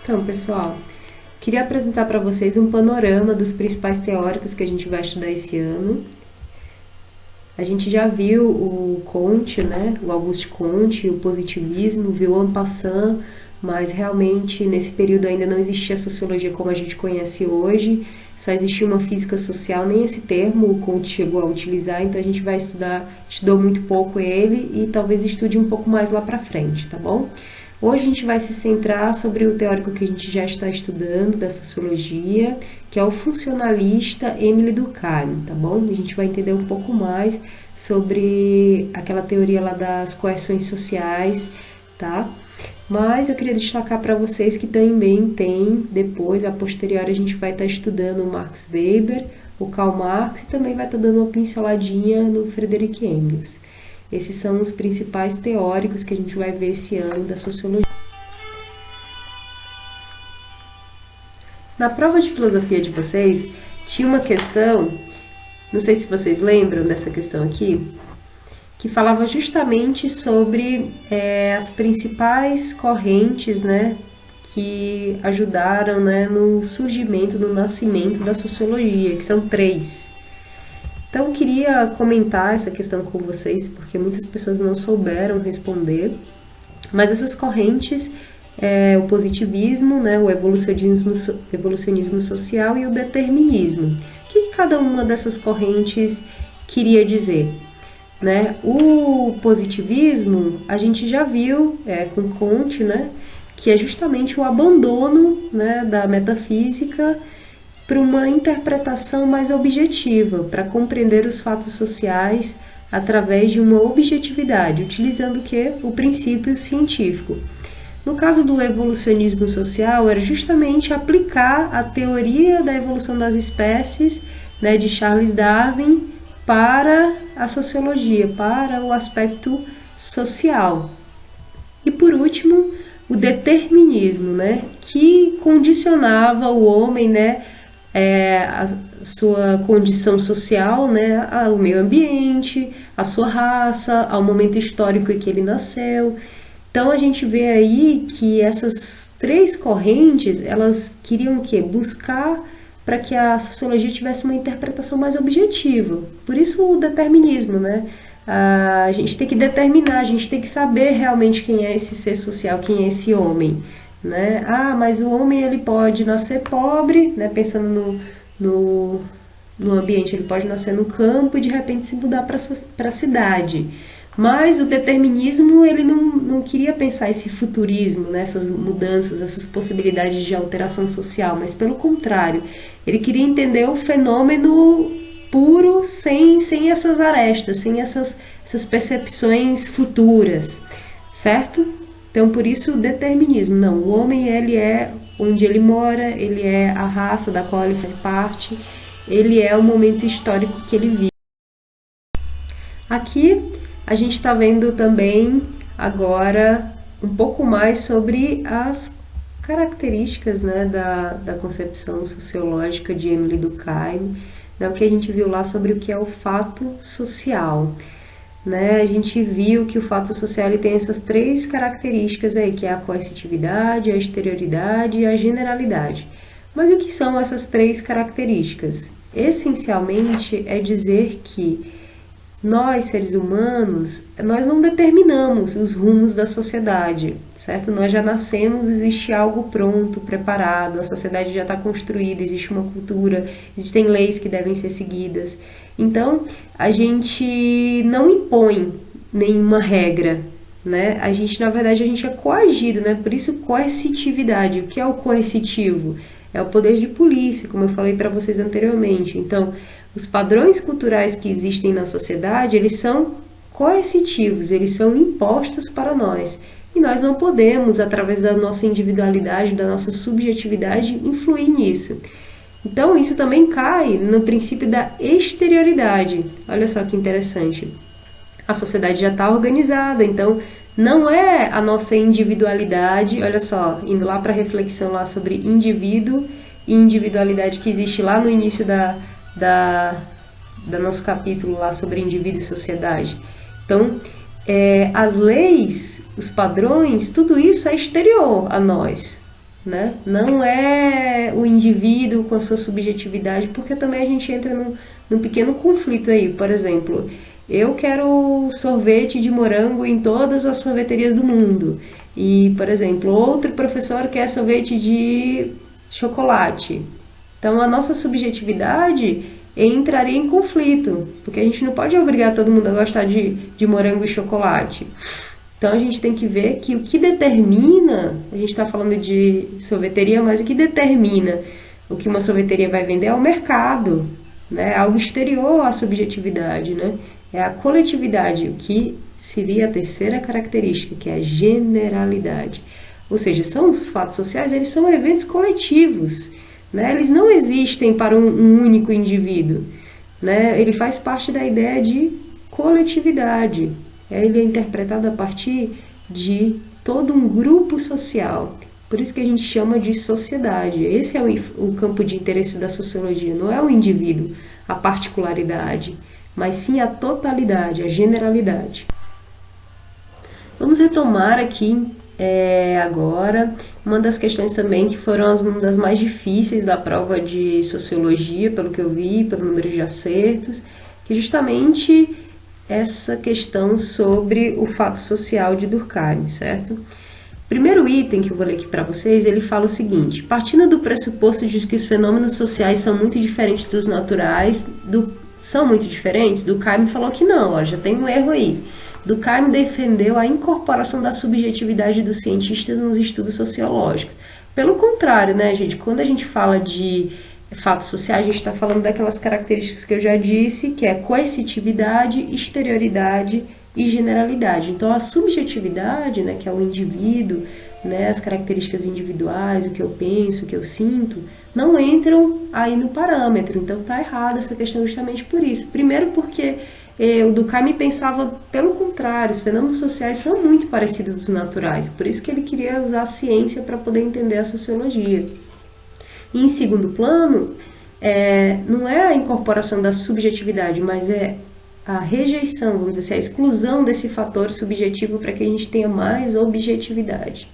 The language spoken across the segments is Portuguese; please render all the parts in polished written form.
Então, pessoal, queria apresentar para vocês um panorama dos principais teóricos que a gente vai estudar esse ano. A gente já viu o Comte, né, o Auguste Comte, o positivismo, viu o en passant, mas realmente nesse período ainda não existia a sociologia como a gente conhece hoje, só existia uma física social, nem esse termo o Comte chegou a utilizar, então a gente vai estudou muito pouco ele e talvez estude um pouco mais lá para frente, tá bom? Hoje a gente vai se centrar sobre o teórico que a gente já está estudando da sociologia, que é o funcionalista Émile Durkheim, tá bom? A gente vai entender um pouco mais sobre aquela teoria lá das coerções sociais, tá? Mas eu queria destacar para vocês que também tem, depois, a posteriori, a gente vai estar estudando o Max Weber, o Karl Marx e também vai estar dando uma pinceladinha no Friedrich Engels. Esses são os principais teóricos que a gente vai ver esse ano da sociologia. Na prova de filosofia de vocês, tinha uma questão, não sei se vocês lembram dessa questão aqui, que falava justamente sobre as principais correntes, né, que ajudaram, né, no surgimento, no nascimento da sociologia, que são 3. Então, eu queria comentar essa questão com vocês, porque muitas pessoas não souberam responder, mas essas correntes, o positivismo, né, o evolucionismo social e o determinismo. O que cada uma dessas correntes queria dizer? Né? O positivismo, a gente já viu com Comte, né, que é justamente o abandono, né, da metafísica para uma interpretação mais objetiva, para compreender os fatos sociais através de uma objetividade, utilizando o que? O princípio científico. No caso do evolucionismo social, era justamente aplicar a teoria da evolução das espécies, né, de Charles Darwin para a sociologia, para o aspecto social. E por último, o determinismo, né, que condicionava o homem, né, a sua condição social, né, ao meio ambiente, à sua raça, ao momento histórico em que ele nasceu. Então a gente vê aí que essas 3 correntes, elas queriam o quê? Buscar para que a sociologia tivesse uma interpretação mais objetiva. Por isso o determinismo, né? A gente tem que determinar, a gente tem que saber realmente quem é esse ser social, quem é esse homem, né? Ah, mas o homem ele pode nascer pobre, né? Pensando no ambiente, ele pode nascer no campo e de repente se mudar para a cidade. Mas o determinismo, ele não queria pensar esse futurismo, né, essas mudanças, essas possibilidades de alteração social, mas pelo contrário, ele queria entender o fenômeno puro, sem essas arestas, sem essas percepções futuras, certo? Então, por isso o determinismo. Não, o homem, ele é onde ele mora, ele é a raça da qual ele faz parte, ele é o momento histórico que ele vive. Aqui a gente está vendo também agora um pouco mais sobre as características, né, da concepção sociológica de Émile Durkheim, né, o que a gente viu lá sobre o que é o fato social. Né? A gente viu que o fato social ele tem essas 3 características aí, que é a coercitividade, a exterioridade e a generalidade. Mas o que são essas 3 características? Essencialmente é dizer que nós, seres humanos, nós não determinamos os rumos da sociedade, certo? Nós já nascemos, existe algo pronto, preparado, a sociedade já está construída, existe uma cultura, existem leis que devem ser seguidas. Então, a gente não impõe nenhuma regra, né? A gente, na verdade, a gente é coagido, né? Por isso, coercitividade. O que é o coercitivo? É o poder de polícia, como eu falei para vocês anteriormente. Então, os padrões culturais que existem na sociedade, eles são coercitivos, eles são impostos para nós. E nós não podemos, através da nossa individualidade, da nossa subjetividade, influir nisso. Então, isso também cai no princípio da exterioridade. Olha só que interessante. A sociedade já está organizada, então não é a nossa individualidade, olha só, indo lá para a reflexão lá sobre indivíduo e individualidade que existe lá no início do nosso capítulo lá sobre indivíduo e sociedade. Então, as leis, os padrões, tudo isso é exterior a nós. né? Não é o indivíduo com a sua subjetividade, porque também a gente entra num pequeno conflito aí. Por exemplo, eu quero sorvete de morango em todas as sorveterias do mundo. E, por exemplo, outro professor quer sorvete de chocolate. Então, a nossa subjetividade entraria em conflito, porque a gente não pode obrigar todo mundo a gostar de morango e chocolate. Então, a gente tem que ver que o que determina, a gente está falando de sorveteria, mas o que determina o que uma sorveteria vai vender é o mercado, né? Algo exterior à subjetividade, né? É a coletividade, o que seria a terceira característica, que é a generalidade. Ou seja, são os fatos sociais, eles são eventos coletivos, né? Eles não existem para um único indivíduo, né? Ele faz parte da ideia de coletividade. Ele é interpretado a partir de todo um grupo social. Por isso que a gente chama de sociedade. Esse é o campo de interesse da sociologia. Não é o indivíduo, a particularidade, mas sim a totalidade, a generalidade. Vamos retomar aqui agora uma das questões também que foram uma das mais difíceis da prova de sociologia, pelo que eu vi, pelo número de acertos, que justamente essa questão sobre o fato social de Durkheim, certo? Primeiro item que eu vou ler aqui para vocês, ele fala o seguinte: partindo do pressuposto de que os fenômenos sociais são muito diferentes dos naturais, são muito diferentes, Durkheim falou que não, ó, já tem um erro aí. Durkheim defendeu a incorporação da subjetividade dos cientistas nos estudos sociológicos. Pelo contrário, né, gente, quando a gente fala de fatos sociais, a gente está falando daquelas características que eu já disse, que é coercitividade, exterioridade e generalidade. Então, a subjetividade, né, que é o indivíduo, né, as características individuais, o que eu penso, o que eu sinto, não entram aí no parâmetro. Então, está errada essa questão justamente por isso. Primeiro porque o Durkheim pensava pelo contrário, os fenômenos sociais são muito parecidos dos naturais, por isso que ele queria usar a ciência para poder entender a sociologia. E em segundo plano, não é a incorporação da subjetividade, mas é a rejeição, vamos dizer assim, a exclusão desse fator subjetivo para que a gente tenha mais objetividade.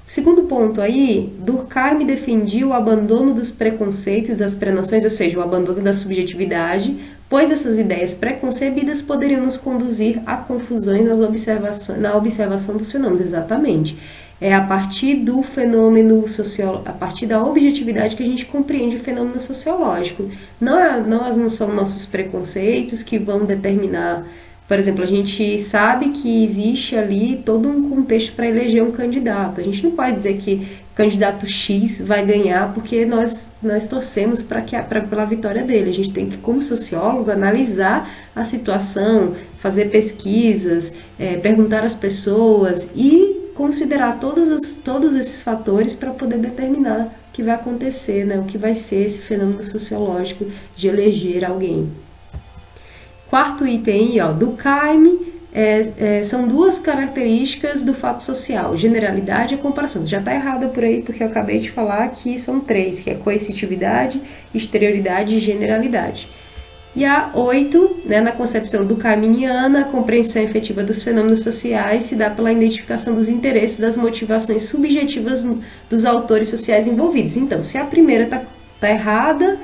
Segundo ponto aí, Durkheim defendia o abandono dos preconceitos, das prenoções, ou seja, o abandono da subjetividade, pois essas ideias preconcebidas poderiam nos conduzir a confusões na observação dos fenômenos. Exatamente. É a partir do fenômeno sociológico, a partir da objetividade que a gente compreende o fenômeno sociológico. Não são nossos preconceitos que vão determinar. Por exemplo, a gente sabe que existe ali todo um contexto para eleger um candidato. A gente não pode dizer que o candidato X vai ganhar porque nós torcemos pela vitória dele. A gente tem que, como sociólogo, analisar a situação, fazer pesquisas, perguntar às pessoas e considerar todos esses fatores para poder determinar o que vai acontecer, né? O que vai ser esse fenômeno sociológico de eleger alguém. Quarto item aí, ó, Durkheim, são duas características do fato social, generalidade e comparação. Já está errado por aí, porque eu acabei de falar que são três, que é coercitividade, exterioridade e generalidade. E a 8, né, na concepção durkheimiana, a compreensão efetiva dos fenômenos sociais se dá pela identificação dos interesses, das motivações subjetivas dos autores sociais envolvidos. Então, se a primeira está errada,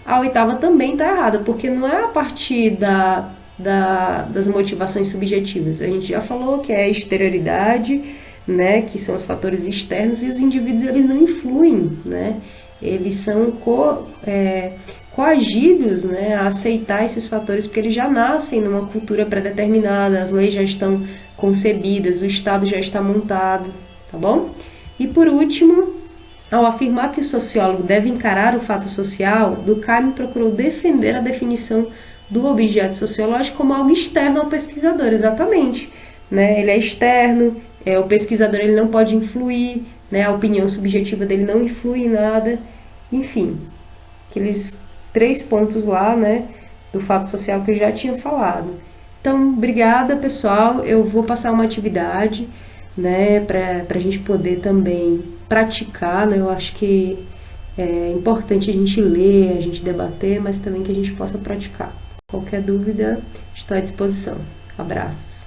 a oitava também está errada, porque não é a partir das motivações subjetivas. A gente já falou que é a exterioridade, né, que são os fatores externos, e os indivíduos eles não influem, né? Eles são coagidos, né, a aceitar esses fatores, porque eles já nascem numa cultura pré-determinada, as leis já estão concebidas, o Estado já está montado, tá bom? E por último, ao afirmar que o sociólogo deve encarar o fato social, Durkheim procurou defender a definição do objeto sociológico como algo externo ao pesquisador, exatamente. Né? Ele é externo, o pesquisador ele não pode influir, né? A opinião subjetiva dele não influi em nada, enfim, aqueles 3 pontos lá, né, do fato social que eu já tinha falado. Então, obrigada, pessoal, eu vou passar uma atividade, né, para a gente poder também praticar, né? Eu acho que é importante a gente ler, a gente debater, mas também que a gente possa praticar. Qualquer dúvida, estou à disposição. Abraços.